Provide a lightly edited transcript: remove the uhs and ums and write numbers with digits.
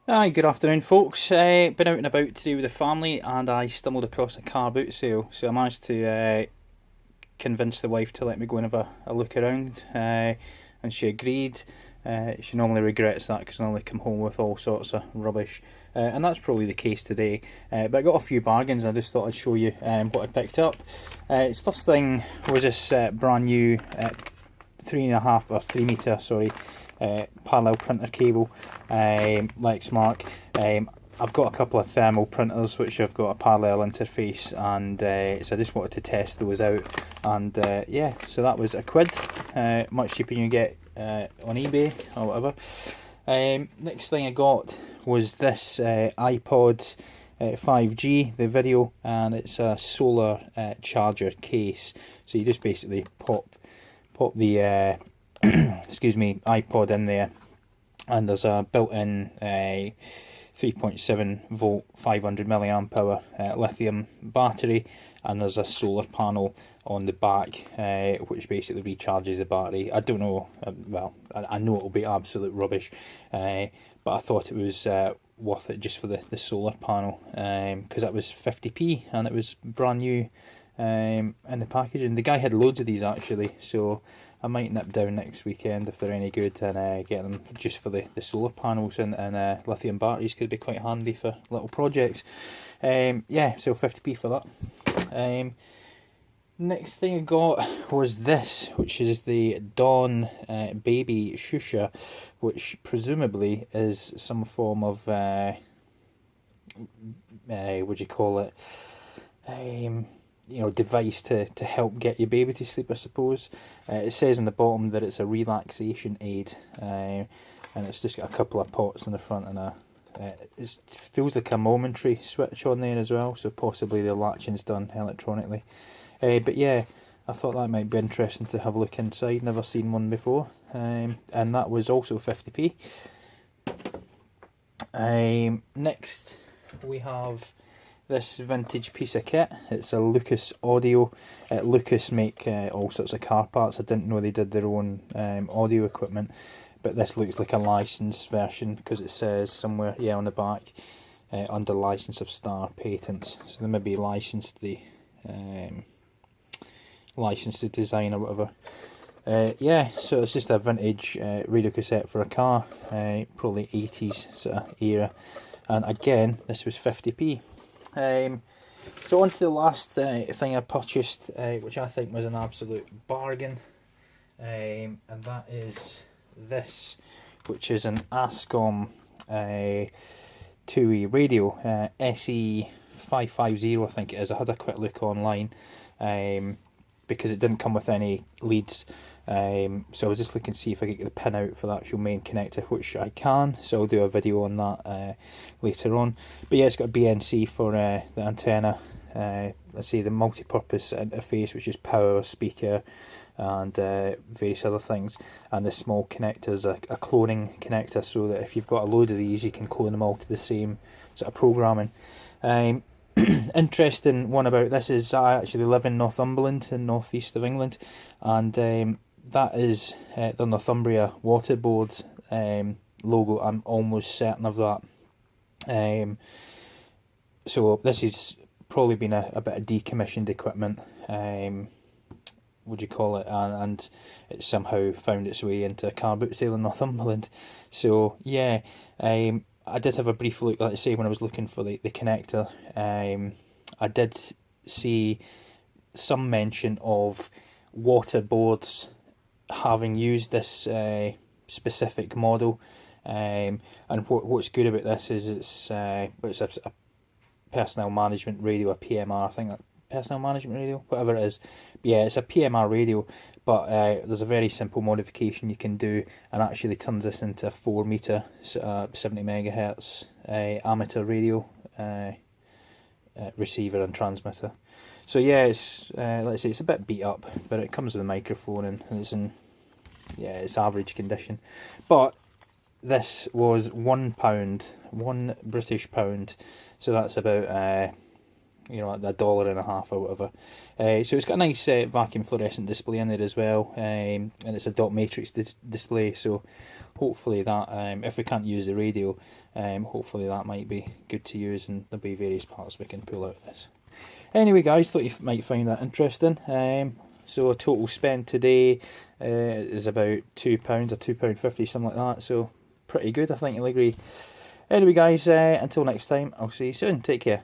Hi, good afternoon, folks. Been out and about today with the family, and I stumbled across a car boot sale. So I managed to convince the wife to let me go and have a look around, and she agreed. She normally regrets that because I normally come home with all sorts of rubbish, and that's probably the case today. But I got a few bargains. I just thought I'd show you what I picked up. Its first thing was this brand new 3 meter, sorry, parallel printer cable, Lexmark. I've got a couple of thermal printers which have got a parallel interface, and so I just wanted to test those out. And yeah, so that was a quid, much cheaper than you get on eBay or whatever. Next thing I got was this iPod 5G, the video, and it's a solar charger case. So you just basically pop the excuse me, iPod in there, and there's a built-in 3.7 volt 500 milliamp hour lithium battery, and there's a solar panel on the back which basically recharges the battery. I don't know, well, I know it'll be absolute rubbish, but I thought it was worth it just for the solar panel, because that was 50p and it was brand new in the packaging. The guy had loads of these actually, so I might nip down next weekend if they're any good and get them just for the solar panels, and lithium batteries could be quite handy for little projects. Yeah, so 50p for that. Next thing I got was this, which is the Dawn Baby Shusha, which presumably is some form of what do you call it? Device to help get your baby to sleep, I suppose. It says on the bottom that it's a relaxation aid, and it's just got a couple of pots on the front, and it feels like a momentary switch on there as well, so possibly the latching's done electronically. But yeah, I thought that might be interesting to have a look inside. Never seen one before, and that was also 50p. Next we have this vintage piece of kit. It's a Lucas Audio. Lucas make all sorts of car parts. I didn't know they did their own audio equipment, but this looks like a licensed version because it says somewhere, yeah, on the back, under license of Star Patents. So they maybe licensed the design or whatever. Yeah, so it's just a vintage radio cassette for a car, probably 80s sort of era, and again this was 50p. So on to the last thing I purchased, which I think was an absolute bargain, and that is this, which is an Ascom 2E radio, SE550 I think it is. I had a quick look online because it didn't come with any leads. So I was just looking to see if I could get the pin out for the actual main connector, which I can, so I'll do a video on that later on. But yeah, it's got a BNC for the antenna, let's see, the multi-purpose interface, which is power, speaker, and various other things, and the small connector is a cloning connector, so that if you've got a load of these you can clone them all to the same sort of programming. Interesting one about this is I actually live in Northumberland, in northeast of England, and that is the Northumbria Water Board logo. I'm almost certain of that. So this has probably been a bit of decommissioned equipment, would you call it, and it somehow found its way into a car boot sale in Northumberland. So yeah, I did have a brief look, like I say, when I was looking for the connector. I did see some mention of water boards having used this specific model, and what's good about this is it's a personnel management radio, a PMR, I think, personnel management radio, whatever it is. But yeah, it's a PMR radio, but there's a very simple modification you can do, and actually turns this into a 4 meter 70 megahertz amateur radio receiver and transmitter. So yeah, it's let's say it's a bit beat up, but it comes with a microphone and it's in, yeah, it's average condition. But this was £1, £1 British pound, so that's about you know, $1.50 or whatever. So it's got a nice vacuum fluorescent display in there as well, and it's a dot matrix display. So hopefully that, if we can't use the radio, hopefully that might be good to use, and there'll be various parts we can pull out of this. Anyway, guys, thought you might find that interesting. So a total spend today is about £2 or £2.50, something like that. So pretty good, I think you'll agree. Anyway, guys, until next time, I'll see you soon. Take care.